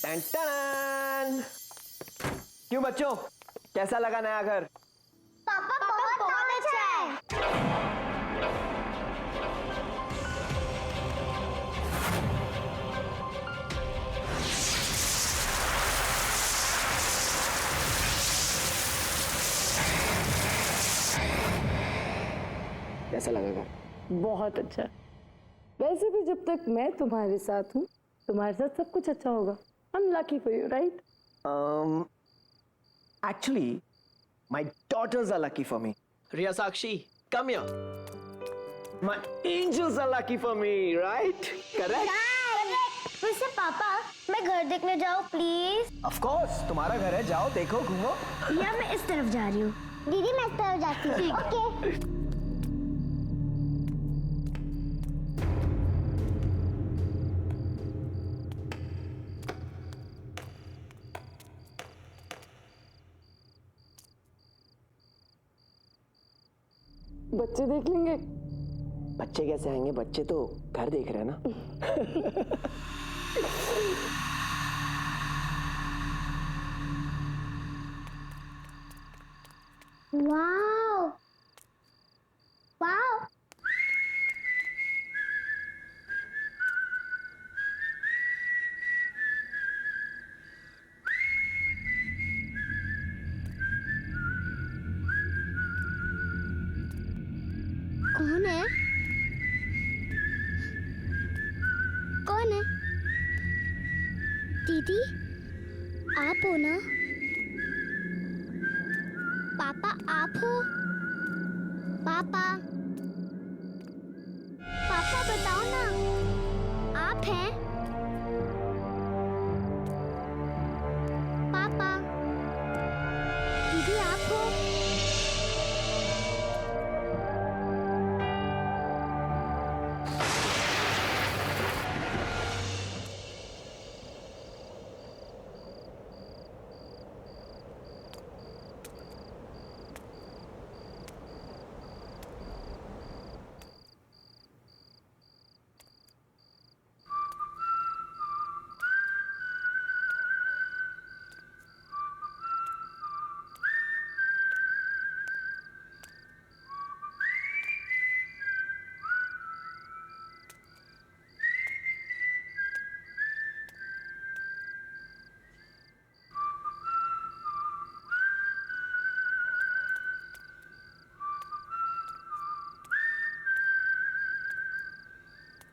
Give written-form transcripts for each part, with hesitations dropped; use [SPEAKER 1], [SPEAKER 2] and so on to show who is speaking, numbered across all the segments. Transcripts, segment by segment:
[SPEAKER 1] Ton ton. क्यों बच्चों, कैसा लगा नया घर?
[SPEAKER 2] पापा बहुत अच्छा है।
[SPEAKER 1] कैसा लगा घर?
[SPEAKER 3] बहुत अच्छा। वैसे भी जब तक मैं तुम्हारे साथ हूँ, तुम्हारे साथ सब कुछ अच्छा होगा। I'm lucky for you, right?
[SPEAKER 1] Actually, my daughters are lucky for me. Riya Sakshi, come here. My angels are lucky for me, right? Correct?
[SPEAKER 2] वैसे पापा, मैं घर देखने जाऊँ प्लीज?
[SPEAKER 1] Of course, तुम्हारा घर है, जाओ देखो घूमो।
[SPEAKER 2] या मैं इस तरफ जा रही हूँ। दीदी मैं इस तरफ जाती हूँ। ओके।
[SPEAKER 3] बच्चे देख लेंगे।
[SPEAKER 1] बच्चे कैसे आएंगे? बच्चे तो घर देख रहे हैं ना।
[SPEAKER 2] Wow wow. कौन है? कौन है? दीदी आप हो ना? पापा आप हो? पापा पापा बताओ ना, आप हैं? पापा दीदी आप हो?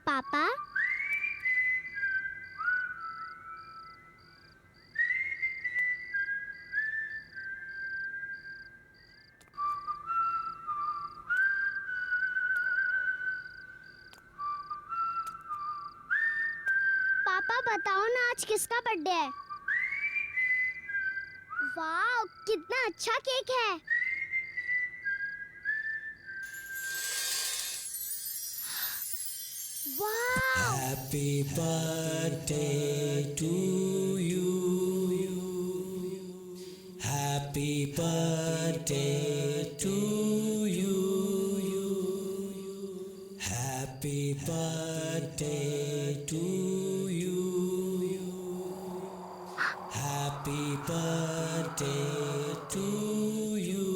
[SPEAKER 2] पापा पापा बताओ ना, आज किसका बर्थडे है? वाह कितना अच्छा केक है। वाह
[SPEAKER 4] Happy birthday to you. Happy birthday to you. Happy birthday to you. Happy birthday to you.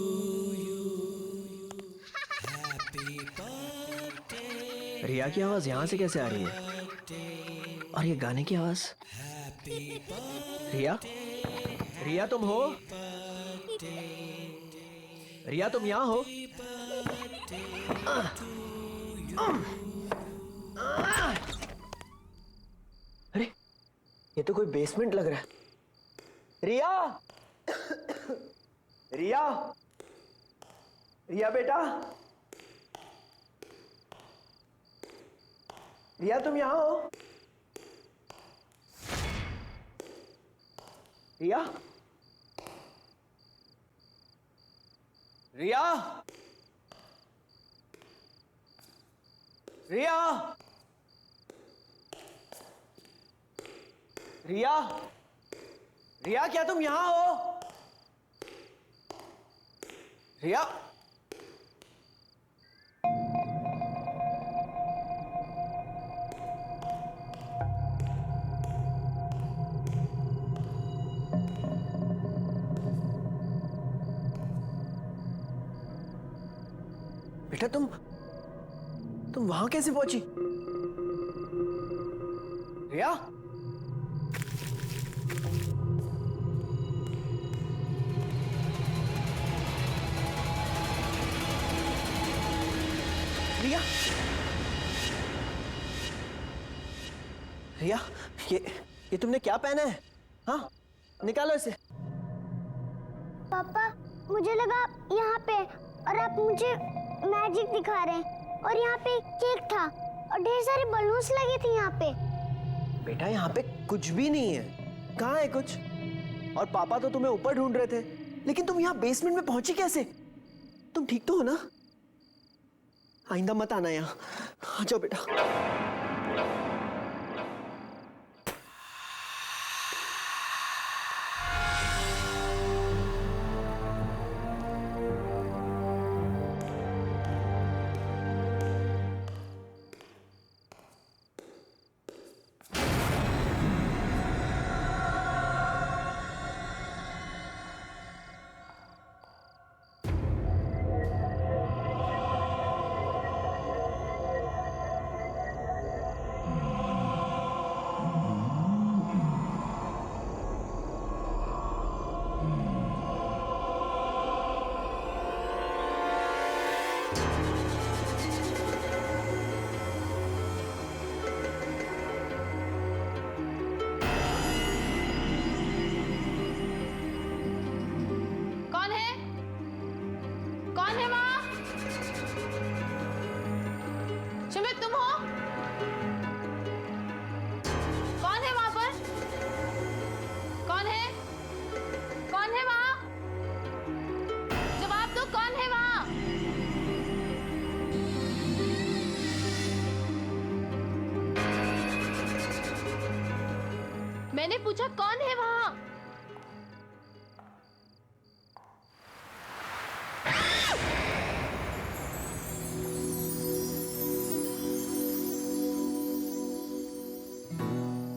[SPEAKER 4] Happy birthday.
[SPEAKER 1] रिया की आवाज यहाँ से कैसे आ रही है? और ये गाने की आवाज? रिया, रिया तुम हो? रिया तुम यहाँ हो? अरे ये तो कोई बेसमेंट लग रहा है। रिया, रिया, रिया बेटा, रिया तुम यहाँ हो? रिया, रिया, रिया, रिया, रिया क्या तुम यहाँ हो? रिया, बेटा तुम वहां कैसे पहुंची? रिया? रिया? रिया, ये तुमने क्या पहना है? हाँ, निकालो इसे।
[SPEAKER 2] पापा, मुझे लगा आप यहाँ पे और आप मुझे मैजिक दिखा रहे हैं और यहाँ पे केक था और ढेर सारे बलून्स लगे थे यहाँ पे।
[SPEAKER 1] बेटा यहाँ पे कुछ भी नहीं है। कहाँ है कुछ? और पापा तो तुम्हें ऊपर ढूंढ रहे थे, लेकिन तुम यहाँ बेसमेंट में पहुंची कैसे? तुम ठीक तो हो ना? आइंदा मत आना यहाँ। आ जाओ बेटा।
[SPEAKER 5] मैंने पूछा कौन है वहां?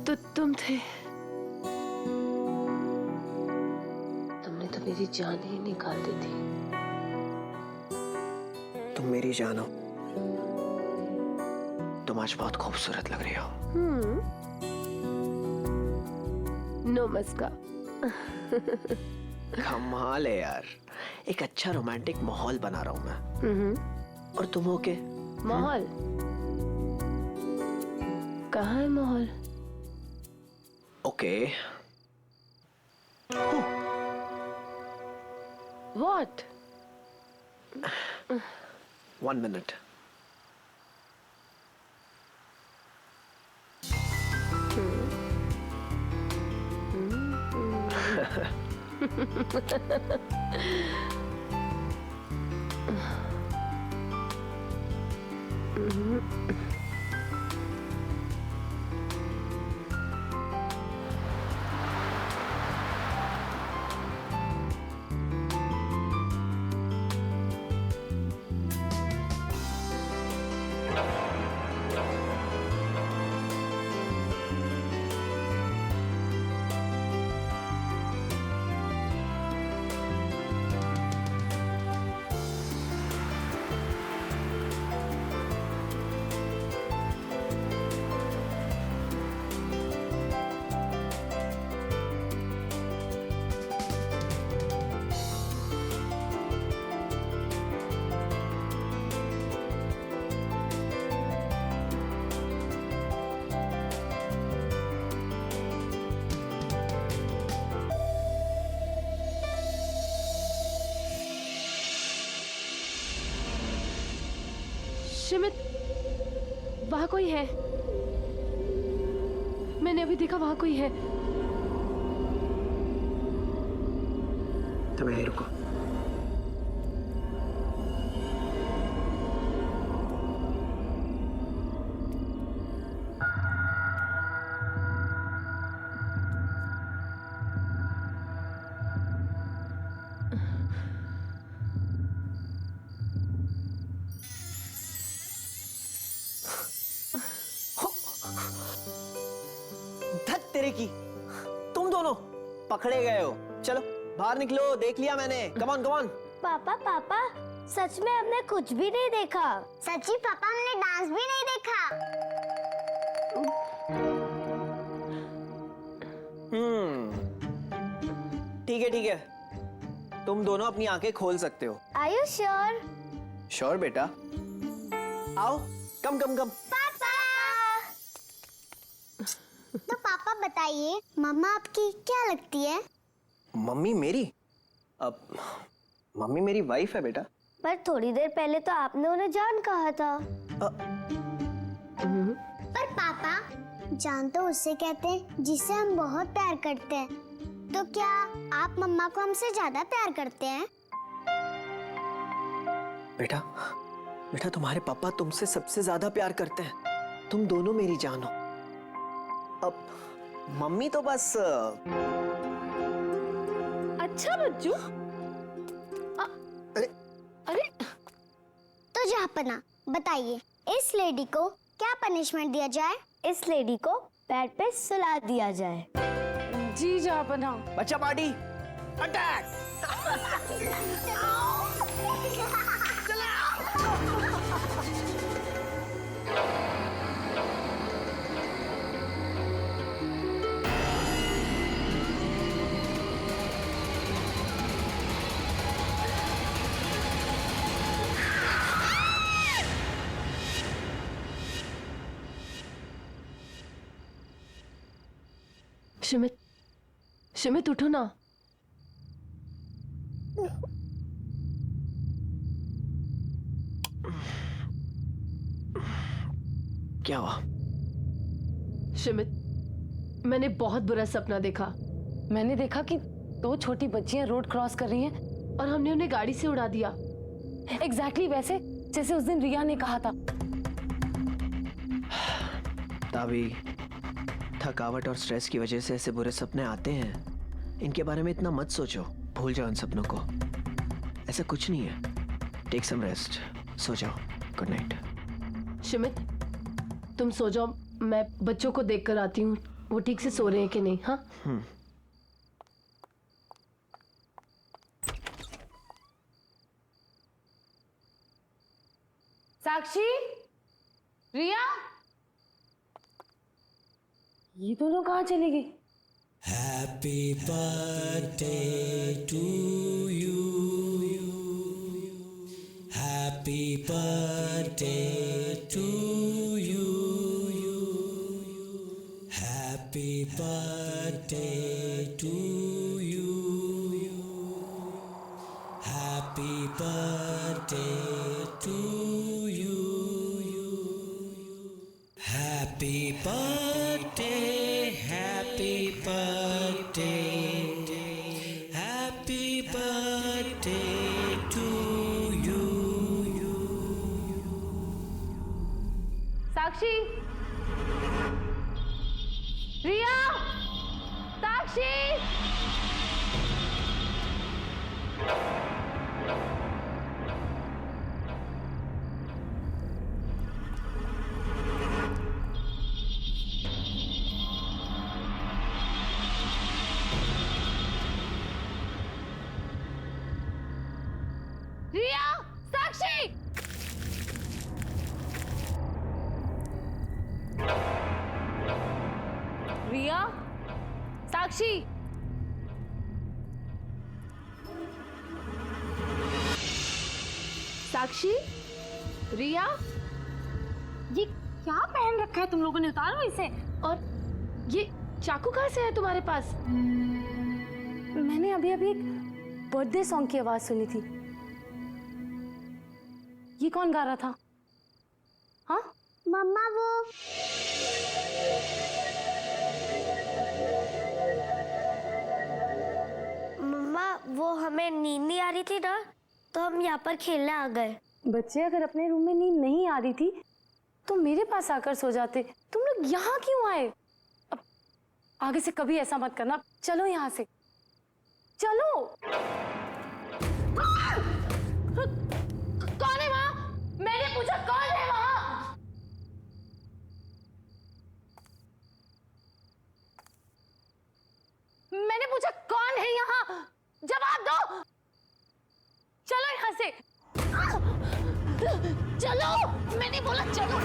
[SPEAKER 5] तो तुम थे। तुमने तो मेरी जान ही निकाल दी थी।
[SPEAKER 1] तुम मेरी जान हो। तुम आज बहुत खूबसूरत लग रही हो।
[SPEAKER 5] नमस्कार।
[SPEAKER 1] कमाल है यार। एक अच्छा रोमांटिक माहौल बना रहा हूं मैं। और तुम हो के?
[SPEAKER 5] माहौल? कहाँ है माहौल?
[SPEAKER 1] ओके।
[SPEAKER 5] What?
[SPEAKER 1] 1 minute.
[SPEAKER 5] शिमित, वहां कोई है। मैंने अभी देखा वहां कोई है।
[SPEAKER 1] तुम यहीं रुको। धत तेरे की। तुम दोनों पकड़े गए हो। चलो बाहर निकलो। देख लिया मैंने। Come on come on.
[SPEAKER 2] पापा पापा, सच में हमने कुछ भी नहीं देखा। सच्ची पापा, हमने डांस भी नहीं देखा।
[SPEAKER 1] ठीक है, तुम दोनों अपनी आंखें खोल सकते हो।
[SPEAKER 2] Are you sure?
[SPEAKER 1] श्योर बेटा, आओ, कम।
[SPEAKER 2] पापा। तो पापा बताइए, मम्मा आपकी क्या लगती है?
[SPEAKER 1] मम्मी मेरी? अब मम्मी मेरी वाइफ है बेटा।
[SPEAKER 2] पर थोड़ी देर पहले तो आपने उन्हें जान कहा था। पर पापा, जान तो उससे कहते हैं जिससे हम बहुत प्यार करते हैं। तो क्या आप मम्मा को हमसे ज्यादा प्यार करते हैं?
[SPEAKER 1] बेटा तुम्हारे पापा तुमसे सबसे ज्यादा प्यार करते हैं। तुम दोनों मेरी जान हो। अब मम्मी तो बस
[SPEAKER 3] अच्छा बच्चू। अरे
[SPEAKER 2] तो जहाँपना, बताइए इस लेडी को क्या पनिशमेंट दिया जाए? इस लेडी को बेड पे सुला दिया जाए।
[SPEAKER 3] जी जहाँपना।
[SPEAKER 1] बच्चा पार्टी अटैक।
[SPEAKER 5] शिमित उठो ना।
[SPEAKER 1] क्या हुआ?
[SPEAKER 5] शिमित, मैंने बहुत बुरा सपना देखा।
[SPEAKER 3] मैंने देखा कि 2 छोटी बच्चियां रोड क्रॉस कर रही हैं
[SPEAKER 5] और हमने उन्हें गाड़ी से उड़ा दिया।
[SPEAKER 3] एग्जैक्टली वैसे जैसे उस दिन रिया ने कहा था।
[SPEAKER 1] तावी, थकावट और स्ट्रेस की वजह से ऐसे बुरे सपने आते हैं। इनके बारे में इतना मत सोचो, भूल जाओ इन सपनों को। ऐसा कुछ नहीं है। टेक सम रेस्ट, सो जाओ। Good night.
[SPEAKER 5] शिमित, तुम सो जाओ, मैं बच्चों को देख कर आती हूँ वो ठीक से सो रहे हैं कि नहीं। हाँ
[SPEAKER 3] साक्षी, रिया, ये दोनों कहाँ चली गई?
[SPEAKER 4] Happy birthday to you. Happy birthday to you. Happy birthday to you. Happy birthday to you. Happy birthday, happy birthday, happy birthday to you.
[SPEAKER 3] साक्षी, रिया, साक्षी। रिया, साक्षी। रिया, साक्षी।
[SPEAKER 5] साक्षी, रिया,
[SPEAKER 3] ये क्या पहन रखा है तुम लोगों ने? उतारो इसे।
[SPEAKER 5] और ये चाकू कहाँ से है तुम्हारे पास?
[SPEAKER 3] मैंने अभी एक बर्थडे सॉन्ग की आवाज सुनी थी। ये कौन गा रहा था? हाँ,
[SPEAKER 2] मम्मा वो मम्मा वो हमें नींद नहीं आ रही थी ना, तो हम यहाँ पर खेलने आ गए।
[SPEAKER 3] बच्चे अगर अपने रूम में नींद नहीं आ रही थी तो मेरे पास आकर सो जाते। तुम लोग यहाँ क्यों आए? अब आगे से कभी ऐसा मत करना। चलो यहाँ से, चलो।
[SPEAKER 5] कौन है वहाँ? मैंने पूछा कौन है वहाँ?
[SPEAKER 3] मैंने पूछा कौन है यहाँ? जवाब दो। चलो यहाँ से। चलो, मैंने बोला चलो।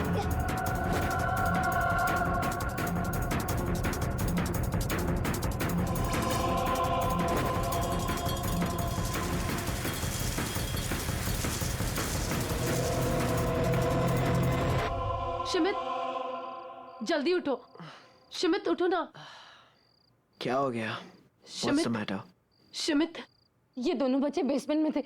[SPEAKER 5] शिमित, जल्दी उठो। शिमित उठो ना।
[SPEAKER 1] क्या हो गया? What's
[SPEAKER 5] शिमित,
[SPEAKER 1] the matter?
[SPEAKER 5] शिमित,
[SPEAKER 3] ये दोनों बच्चे बेसमेंट में थे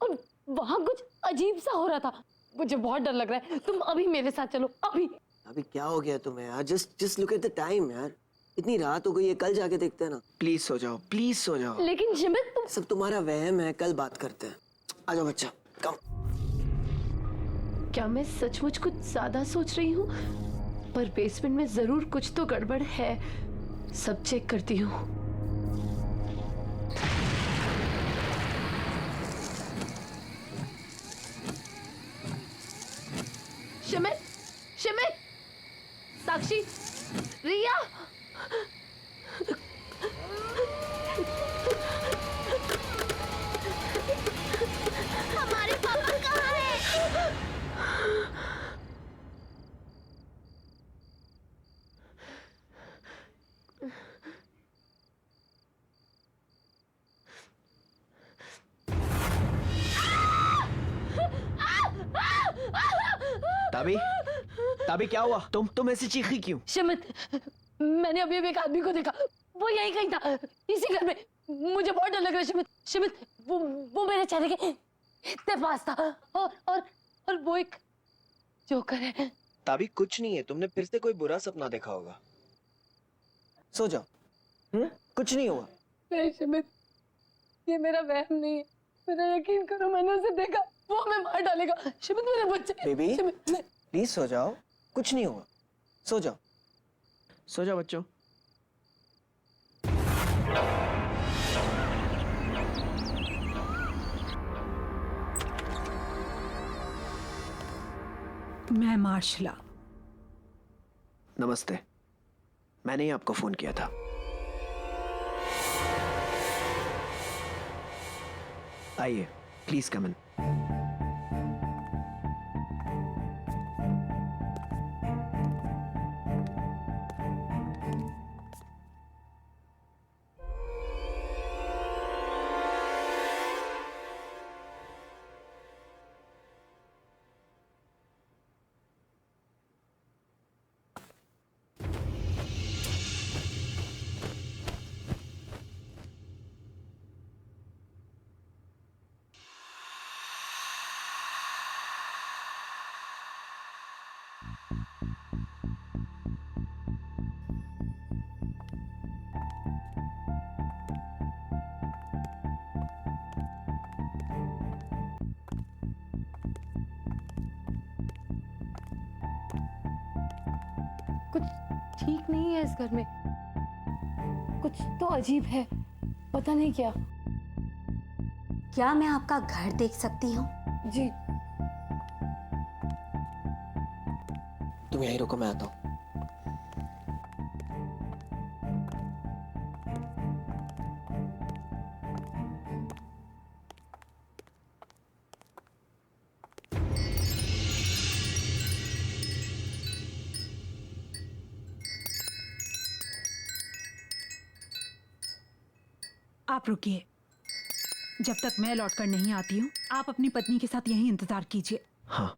[SPEAKER 3] और वहां कुछ अजीब सा हो रहा था। मुझे बहुत डर लग रहा है। तुम अभी मेरे साथ चलो, अभी।
[SPEAKER 1] अभी क्या हो गया तुम्हें यार? Just look at the time यार। इतनी रात हो गई है, कल जाके देखते हैं ना। प्लीज सो जाओ, प्लीज सो जाओ।
[SPEAKER 3] लेकिन शिमित तुम
[SPEAKER 1] सब तुम्हारा वहम है, कल बात करते हैं। आ जाओ बच्चा, कम।
[SPEAKER 5] क्या मैं सचमुच कुछ ज्यादा सोच रही हूँ? पर बेसमेंट में जरूर कुछ तो गड़बड़ है। सब चेक करती हूँ। शिमित, शिमित, साक्षी, रिया,
[SPEAKER 2] हमारे पापा कहाँ हैं?
[SPEAKER 1] ताबी, ताबी क्या हुआ? तुम ऐसी चीखी क्यों?
[SPEAKER 3] शिमित, मैंने अभी एक आदमी को देखा। वो यहीं कहीं था, इसी घर में। मुझे बहुत डर लग रहा है शिमित। शिमित, वो मेरे चेहरे के इतने पास था। और वो एक जोकर है।
[SPEAKER 1] ताबी कुछ नहीं है, तुमने फिर से कोई बुरा सपना देखा होगा। सो जाओ। कुछ नहीं हुआ।
[SPEAKER 3] नहीं शिमित, ये मेरा वहम नहीं है। मेरा यकीन करो, मैंने उसे देखा। वो हमें मार डालेगा। शिमित, मेरे बच्चे।
[SPEAKER 1] बेबी,
[SPEAKER 3] शिमित, नहीं।
[SPEAKER 1] प्लीज सो जाओ, कुछ नहीं हुआ। सो जाओ, सो जाओ बच्चों।
[SPEAKER 6] मैं मार्शला।
[SPEAKER 1] नमस्ते, मैंने ही आपको फोन किया था। आइए, प्लीज कम इन।
[SPEAKER 3] कुछ ठीक नहीं है इस घर में। कुछ तो अजीब है, पता नहीं क्या।
[SPEAKER 7] क्या मैं आपका घर देख सकती हूँ?
[SPEAKER 3] जी।
[SPEAKER 1] तुम यहीं रुको, मैं आता हूँ।
[SPEAKER 6] आप रुकिए। जब तक मैं लौटकर नहीं आती हूँ, आप अपनी पत्नी के साथ यहीं इंतजार कीजिए।
[SPEAKER 1] हाँ।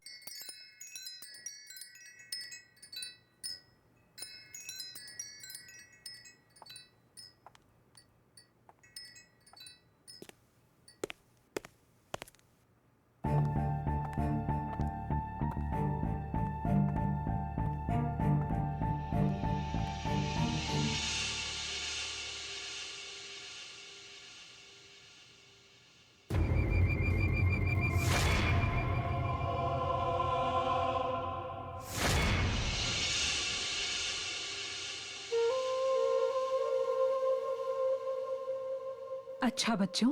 [SPEAKER 6] अच्छा बच्चों,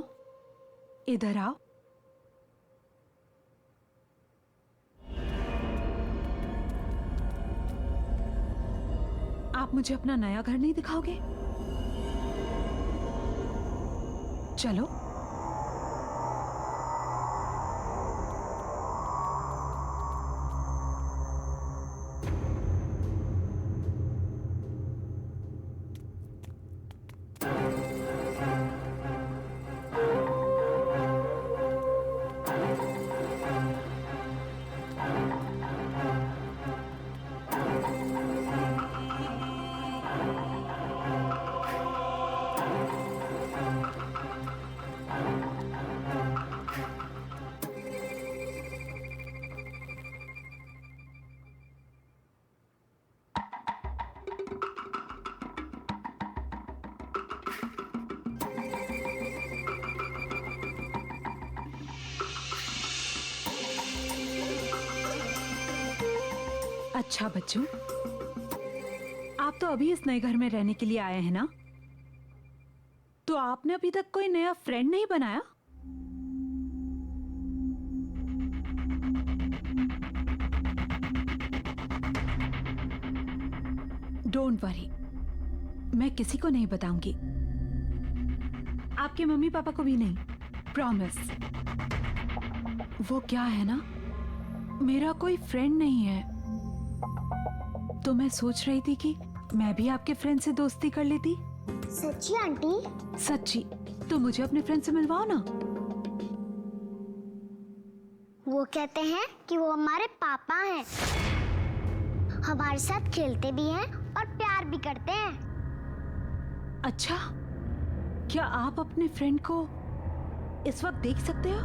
[SPEAKER 6] इधर आओ। आप मुझे अपना नया घर नहीं दिखाओगे? चलो। अच्छा बच्चों, आप तो अभी इस नए घर में रहने के लिए आए हैं ना? तो आपने अभी तक कोई नया फ्रेंड नहीं बनाया? डोंट वरी, मैं किसी को नहीं बताऊंगी, आपके मम्मी पापा को भी नहीं, प्रॉमिस। वो क्या है ना, मेरा कोई फ्रेंड नहीं है, तो मैं सोच रही थी कि मैं भी आपके फ्रेंड से दोस्ती कर लेती।
[SPEAKER 2] सच्ची आंटी?
[SPEAKER 6] सच्ची। तो मुझे अपने फ्रेंड से मिलवाओ ना।
[SPEAKER 2] वो कहते हैं कि वो हमारे पापा हैं, हमारे साथ खेलते भी हैं और प्यार भी करते हैं।
[SPEAKER 6] अच्छा, क्या आप अपने फ्रेंड को इस वक्त देख सकते हो?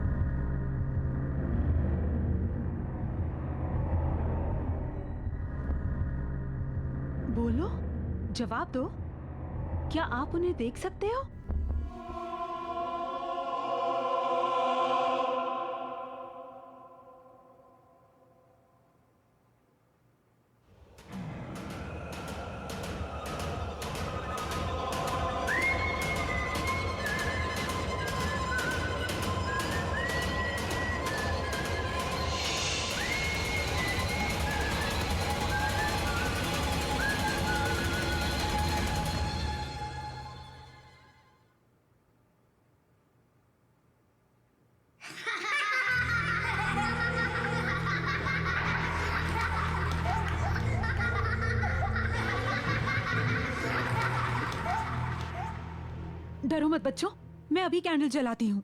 [SPEAKER 6] बोलो, जवाब दो, क्या आप उन्हें देख सकते हो? डरो मत बच्चों, मैं अभी कैंडल जलाती हूँ।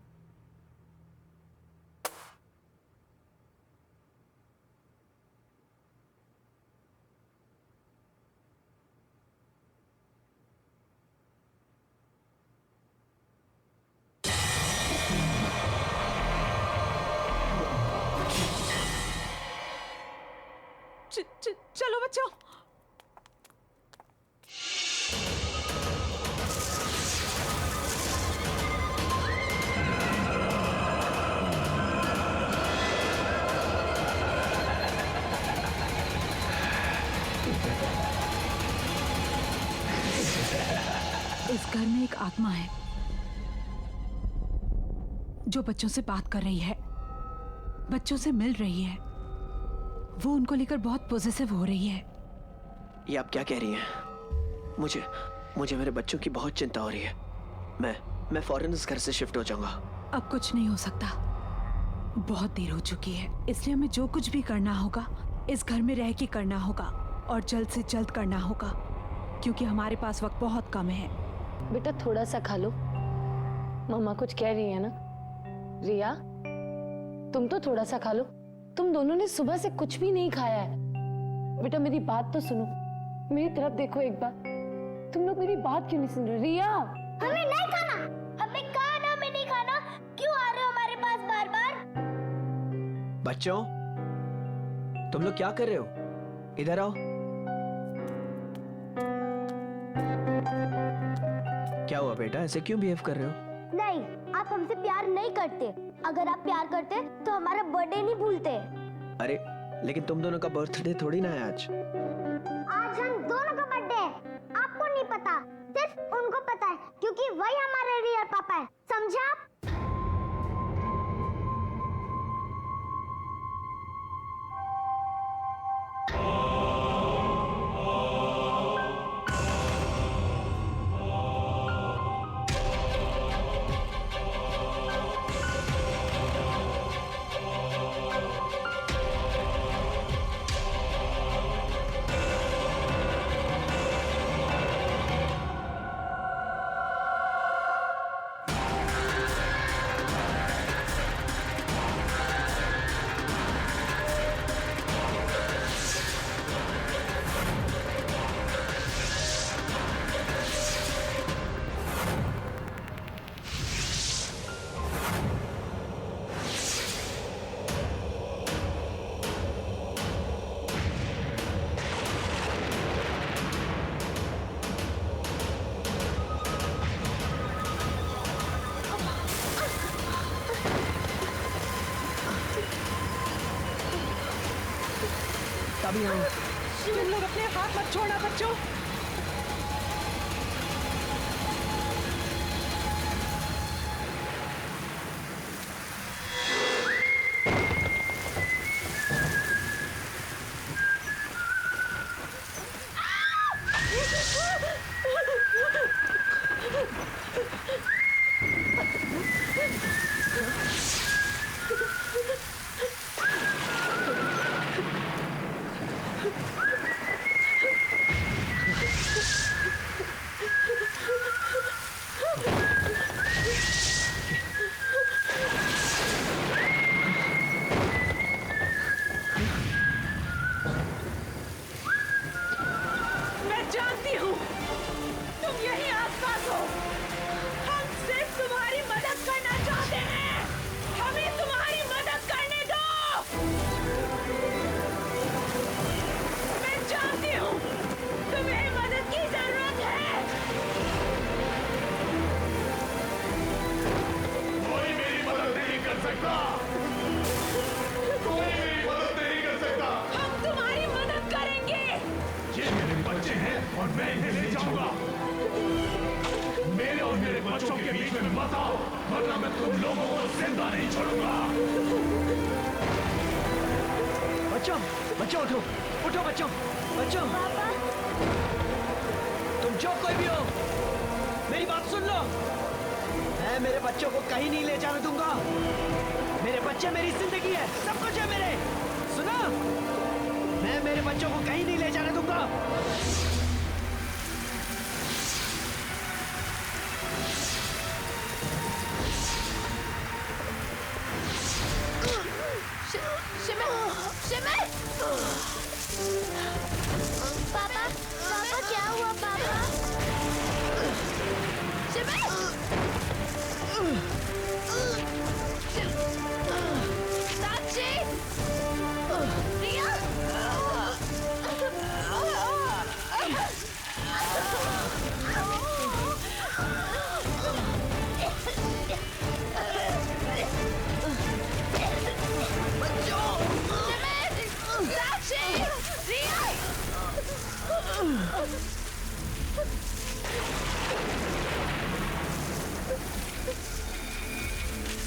[SPEAKER 6] चलो बच्चों। इस घर में एक आत्मा है जो बच्चों से बात कर रही है, बच्चों से मिल रही है। वो उनको लेकर बहुत पॉजिटिव हो रही है।
[SPEAKER 1] ये आप क्या कह रही हैं? मुझे मेरे बच्चों की बहुत चिंता हो रही है। मैं फौरन इस घर से शिफ्ट हो जाऊंगा।
[SPEAKER 6] अब कुछ नहीं हो सकता, बहुत देर हो चुकी है, इसलिए हमें जो कुछ भी करना होगा इस घर में रह के करना होगा और जल्द से जल्द करना होगा, क्योंकि हमारे पास वक्त बहुत कम है।
[SPEAKER 5] बेटा थोड़ा सा खा लो, मम्मा कुछ कह रही है ना। रिया, तुम तो थोड़ा सा खा लो, तुम दोनों ने सुबह से कुछ भी नहीं खाया है। बेटा मेरी बात तो सुनो, मेरी तरफ देखो एक बार, तुम लोग मेरी बात क्यों नहीं सुन रहे? रिया,
[SPEAKER 2] हमें नहीं खाना, हमें कहा ना हमें नहीं खाना, क्यों आ रहे हो हमारे पास बार बार?
[SPEAKER 1] बच्चों, तुम लोग क्या कर रहे हो? इधर आओ। क्या हुआ बेटा, ऐसे क्यों बिहेव कर रहे हो?
[SPEAKER 2] नहीं, आप हमसे प्यार नहीं करते। अगर आप प्यार करते तो हमारा बर्थडे नहीं भूलते।
[SPEAKER 1] अरे लेकिन तुम दोनों का बर्थडे थोड़ी ना है आज।
[SPEAKER 2] आज हम दोनों का बर्थडे है, आपको नहीं पता, सिर्फ उनको पता है, क्योंकि वही हमारे रियल पापा है, समझा आप?
[SPEAKER 1] तभी हम
[SPEAKER 8] तुम लोग अपने हाथ मत छोड़ना बच्चों। मैं जानती हूँ तुम यही आसपास हो। हम सिर्फ तुम्हारी मदद करना चाहते हैं। हमें तुम्हारी मदद करने दो। मैं जानती हूँ तुम्हें मदद की जरूरत है।
[SPEAKER 9] कोई मेरी मदद नहीं कर सकता। कोई मेरी मदद नहीं कर सकता।
[SPEAKER 8] हम तुम्हारी मदद करेंगे।
[SPEAKER 9] ये मेरे बच्चे हैं और मैं इन्हें ले जाऊंगा। मेरे और मेरे बच्चों के बीच में मत आओ, वरना मैं तुम लोगों को जिंदा नहीं छोड़ूंगा।
[SPEAKER 1] बच्चों बच्चों उठो, उठो बच्चों, बच्चों। तुम जो कोई भी हो, मेरी बात सुन लो। मैं मेरे बच्चों को कहीं नहीं ले जाने दूंगा। मेरे बच्चे मेरी जिंदगी है, सब कुछ है मेरे। सुनो, मैं मेरे बच्चों को कहीं नहीं ले जाने दूंगा।
[SPEAKER 2] पापा पापा क्या हुआ पापा?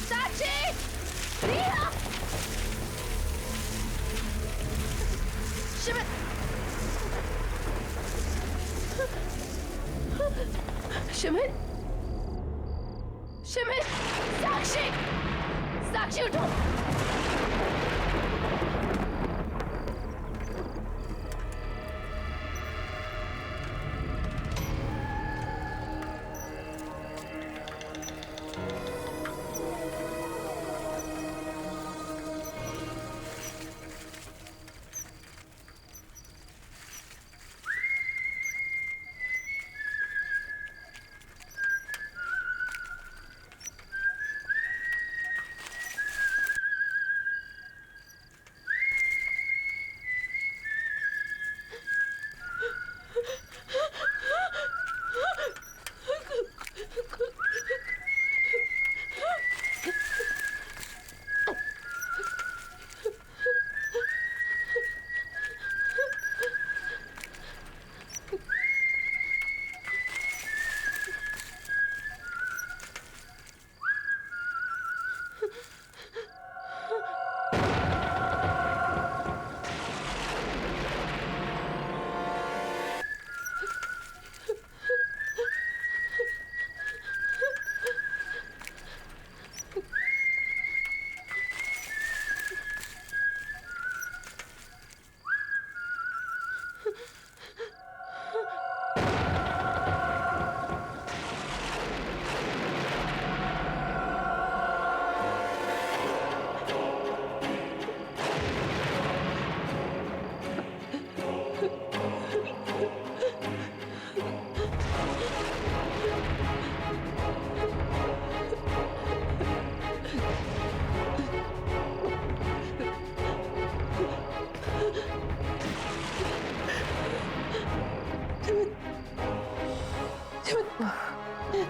[SPEAKER 8] साक्षी, रिया, शिमिर, शिमिर, साक्षी, साक्षी उठो।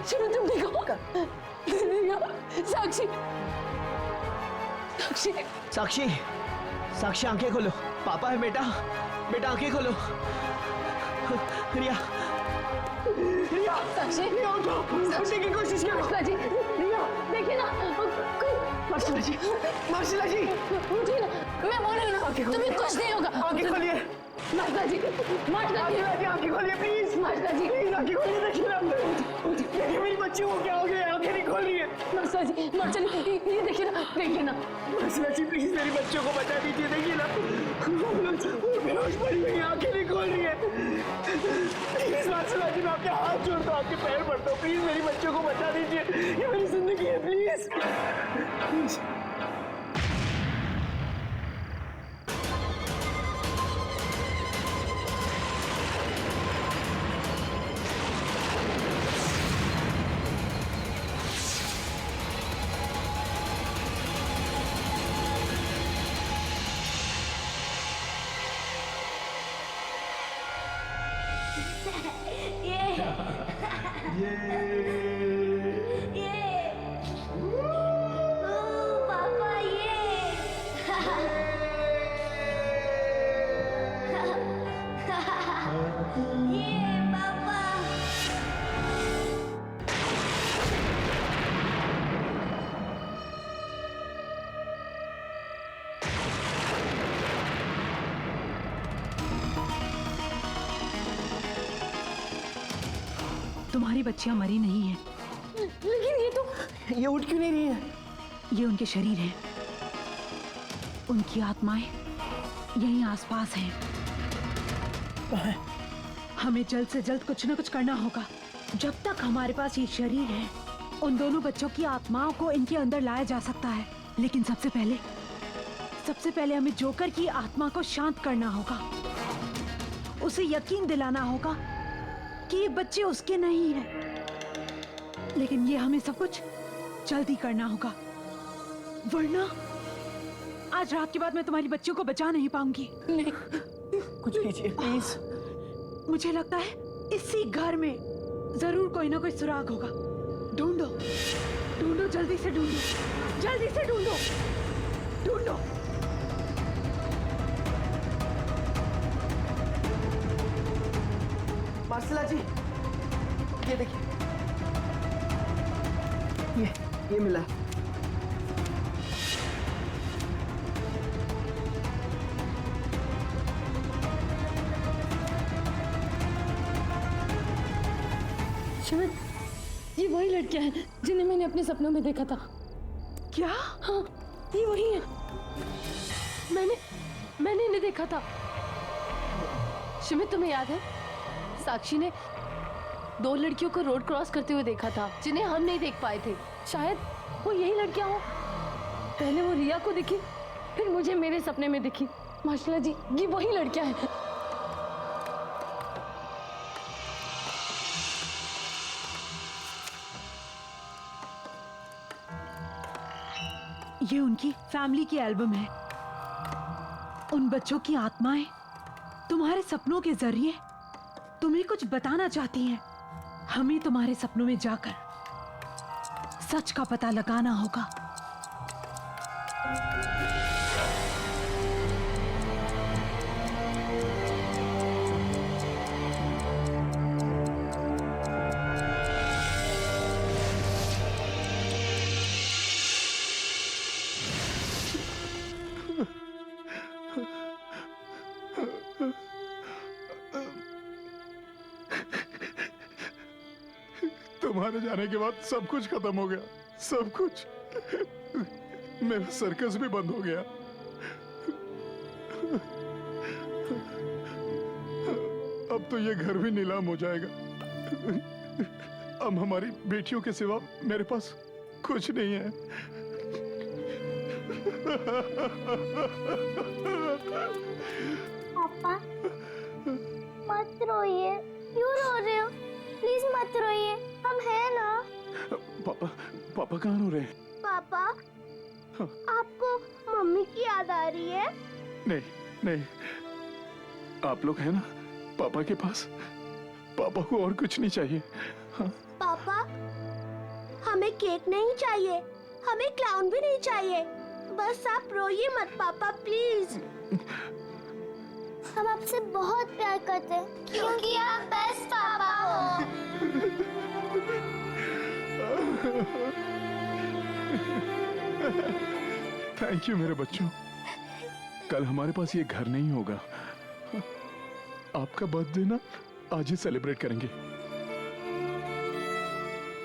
[SPEAKER 8] शिमिर तुम ठीक हो? साक्षी, साक्षी,
[SPEAKER 1] साक्षी, साक्षी आंखें खोलो। पापा है बेटा, बेटा आंखें खोलो। रिया, रिया,
[SPEAKER 5] साक्षी,
[SPEAKER 1] रिया उठो, उठने की कोशिश करो।
[SPEAKER 5] मार्शला जी,
[SPEAKER 1] रिया,
[SPEAKER 5] देखिए ना,
[SPEAKER 1] मार्शला जी, मार्शला जी,
[SPEAKER 5] उठिए ना, मैं बोल रही हूँ ना, तुम्हें कुछ नहीं होगा।
[SPEAKER 1] आंखें खोलिए।
[SPEAKER 5] मार्शला जी, मार्शला जी,
[SPEAKER 1] आंखें खोलिए प्लीज।
[SPEAKER 5] मार्शला जी,
[SPEAKER 1] प्लीज आंखें खोलिए, देखिए ना, देखिए मेरी बच्ची को क्या हो गया, आंखें नहीं खोल रही है।
[SPEAKER 5] मार्शला जी, मार्शला जी, ये देखिए ना, देखिए ना।
[SPEAKER 1] मार्शला जी प्लीज मेरी बच्चों को बचा दीजिए, देखिए ना, वो बेहोश पड़ी हुई है, आंखें नहीं खोल रही है। प्लीज मार्शला जी, मैं आपके हाथ जोड़ता हूँ, आपके पैर पड़ता हूँ, प्लीज मेरी बच्चों को बचा दीजिए, ये मेरी जिंदगी है, प्लीज प्लीज।
[SPEAKER 2] पापा ये पापा।
[SPEAKER 6] तुम्हारी बच्चियां मरी नहीं है,
[SPEAKER 5] लेकिन ये तो
[SPEAKER 1] ये उठ क्यों नहीं रही है?
[SPEAKER 6] ये उनके शरीर हैं, उनकी आत्माएं यहीं आसपास हैं। हमें जल्द से जल्द कुछ न कुछ करना होगा। जब तक हमारे पास ये शरीर है, उन दोनों बच्चों की आत्माओं को इनके अंदर लाया जा सकता है। लेकिन सबसे पहले हमें जोकर की आत्मा को शांत करना होगा। उसे यकीन दिलाना होगा कि ये बच्चे उसके नहीं हैं। लेकिन ये हमें सब कुछ जल्दी करना होगा, वरना आज रात के बाद मैं तुम्हारी बच्चियों को बचा नहीं पाऊंगी।
[SPEAKER 5] नहीं,
[SPEAKER 1] कुछ कीजिए प्लीज।
[SPEAKER 6] मुझे लगता है इसी घर में जरूर कोई ना कोई सुराग होगा। ढूंढो, ढूंढो, जल्दी से ढूंढो, जल्दी से ढूंढो, ढूंढो।
[SPEAKER 1] मार्शला जी, ये देखिए, ये मिला।
[SPEAKER 5] शिविर, ये वही लड़कियां हैं जिन्हें मैंने अपने सपनों में देखा था।
[SPEAKER 6] क्या?
[SPEAKER 5] हाँ, ये वही है। मैंने इन्हें देखा था। शिमित, तुम्हें याद है साक्षी ने 2 लड़कियों को रोड क्रॉस करते हुए देखा था जिन्हें हम नहीं देख पाए थे। शायद वो यही लड़कियां हो। पहले वो रिया को दिखी, फिर मुझे मेरे सपने में दिखी। मार्शला जी, ये वही लड़कियां हैं।
[SPEAKER 6] ये उनकी फैमिली की एल्बम है। उन बच्चों की आत्माएं तुम्हारे सपनों के जरिए तुम्हें कुछ बताना चाहती हैं। हमें तुम्हारे सपनों में जाकर सच का पता लगाना होगा।
[SPEAKER 9] तुम्हारे जाने के बाद सब कुछ खत्म हो गया, सब कुछ। मेरा सर्कस भी बंद हो गया। अब तो ये घर भी नीलाम हो जाएगा। अब हमारी बेटियों के सिवा मेरे पास कुछ नहीं है।
[SPEAKER 2] पापा मत रोइए, क्यों रो रहे हो? प्लीज मत रोइए, हम हैं ना।
[SPEAKER 9] पापा कहाँ रो रहे हैं?
[SPEAKER 2] पापा, आपको मम्मी की याद आ रही है?
[SPEAKER 9] नहीं, आप लोग हैं ना पापा के पास। पापा को और कुछ नहीं चाहिए। हाँ?
[SPEAKER 2] पापा, हमें केक नहीं चाहिए, हमें क्लाउन भी नहीं चाहिए। बस आप रोइए मत पापा, प्लीज। हम आपसे बहुत प्यार करते हैं क्योंकि आप बेस्ट पापा हो।
[SPEAKER 9] थैंक यू मेरे बच्चों। कल हमारे पास ये घर नहीं होगा। आपका बर्थडे ना आज ही सेलिब्रेट करेंगे।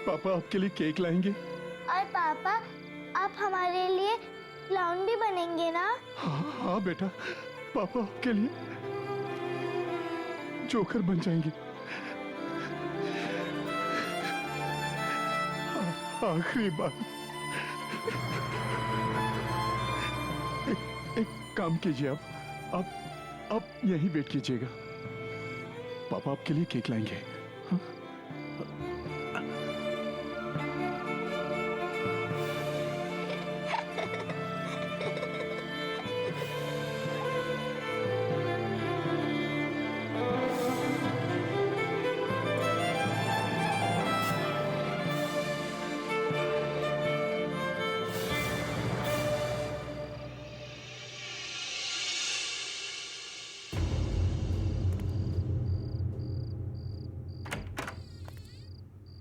[SPEAKER 9] पापा आपके लिए केक लाएंगे।
[SPEAKER 2] और पापा आप हमारे लिए क्लाउन भी बनेंगे ना?
[SPEAKER 9] हाँ बेटा, पापा आपके लिए जोकर बन जाएंगे। आखिरी बार एक काम कीजिए, आप यहीं वेट कीजिएगा। पापा आपके लिए केक लाएंगे। हाँ?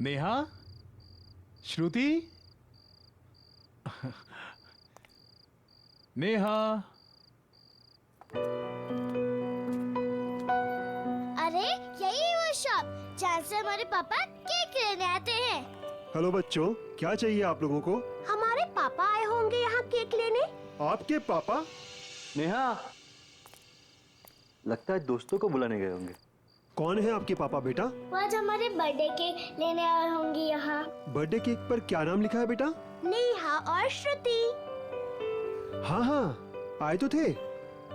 [SPEAKER 10] नेहा, श्रुति, नेहा।
[SPEAKER 2] अरे यही वो शॉप जहाँ से हमारे पापा केक लेने आते हैं।
[SPEAKER 11] हेलो बच्चों, क्या चाहिए आप लोगों को?
[SPEAKER 2] हमारे पापा आए होंगे यहाँ केक लेने।
[SPEAKER 11] आपके पापा?
[SPEAKER 12] नेहा, लगता है दोस्तों को बुलाने गए होंगे।
[SPEAKER 11] कौन है आपके पापा बेटा?
[SPEAKER 2] वो आज हमारे बर्थडे केक लेने आए होंगे यहाँ।
[SPEAKER 11] बर्थडे केक पर क्या नाम लिखा है बेटा?
[SPEAKER 2] नेहा और श्रुति।
[SPEAKER 11] हाँ हाँ, आए तो थे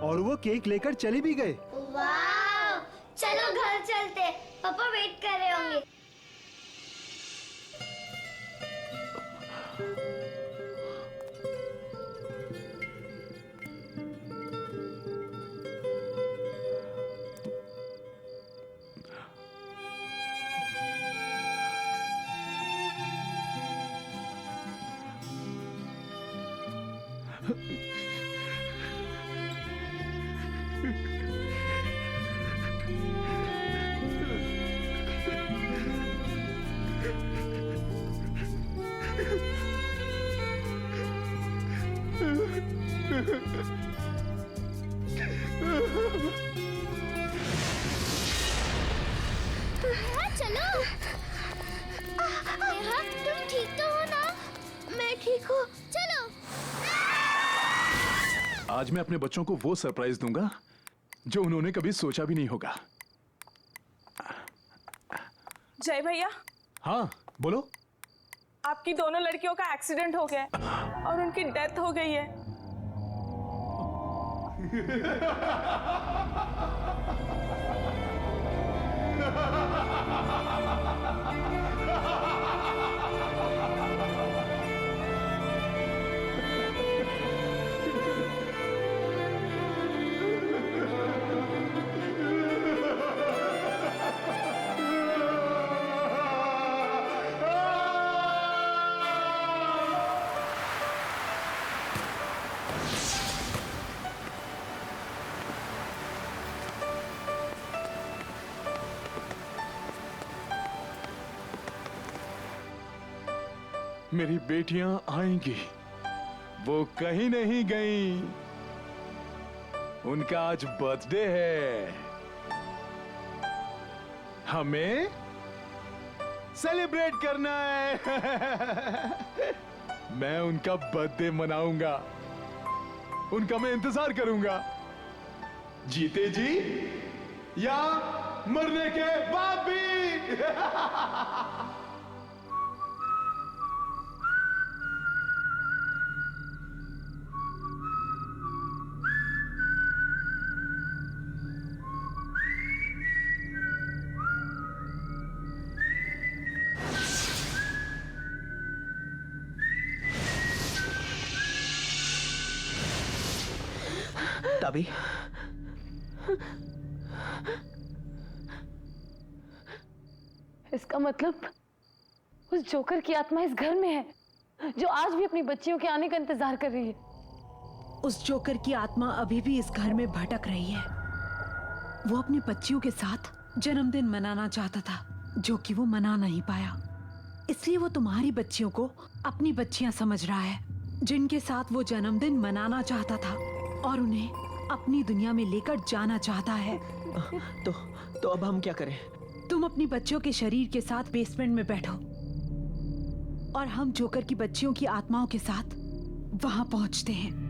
[SPEAKER 11] और वो केक लेकर चले भी गए।
[SPEAKER 2] वाह! चलो घर चलते, पापा वेट कर रहे होंगे। नेहा चलो। नेहा तुम ठीक तो हो ना? मैं ठीक हूँ, चलो।
[SPEAKER 9] आज मैं अपने बच्चों को वो सरप्राइज दूंगा जो उन्होंने कभी सोचा भी नहीं होगा।
[SPEAKER 8] जय भैया,
[SPEAKER 10] हाँ बोलो।
[SPEAKER 8] आपकी दोनों लड़कियों का एक्सीडेंट हो गया है और उनकी डेथ हो गई है।
[SPEAKER 9] मेरी बेटियां आएंगी, वो कहीं नहीं गईं। उनका आज बर्थडे है, हमें सेलिब्रेट करना है। मैं उनका बर्थडे मनाऊंगा, उनका मैं इंतजार करूंगा, जीते जी या मरने के बाद भी।
[SPEAKER 1] तभी
[SPEAKER 5] इसका मतलब उस जोकर की आत्मा इस घर में है, जो आज भी अपनी बच्चियों के आने का इंतजार कर रही है।
[SPEAKER 6] उस जोकर की आत्मा अभी भी इस घर में भटक रही है। वो अपनी बच्चियों के साथ जन्मदिन मनाना चाहता था, जो कि वो मना नहीं पाया। इसलिए वो तुम्हारी बच्चियों को अपनी बच्चियां समझ रहा है, जिनके साथ वो जन्मदिन मनाना चाहता था और उन्हें अपनी दुनिया में लेकर जाना चाहता है।
[SPEAKER 1] तो अब हम क्या करें?
[SPEAKER 6] तुम अपनी बच्चियों के शरीर के साथ बेसमेंट में बैठो और हम जोकर की बच्चियों की आत्माओं के साथ वहां पहुंचते हैं।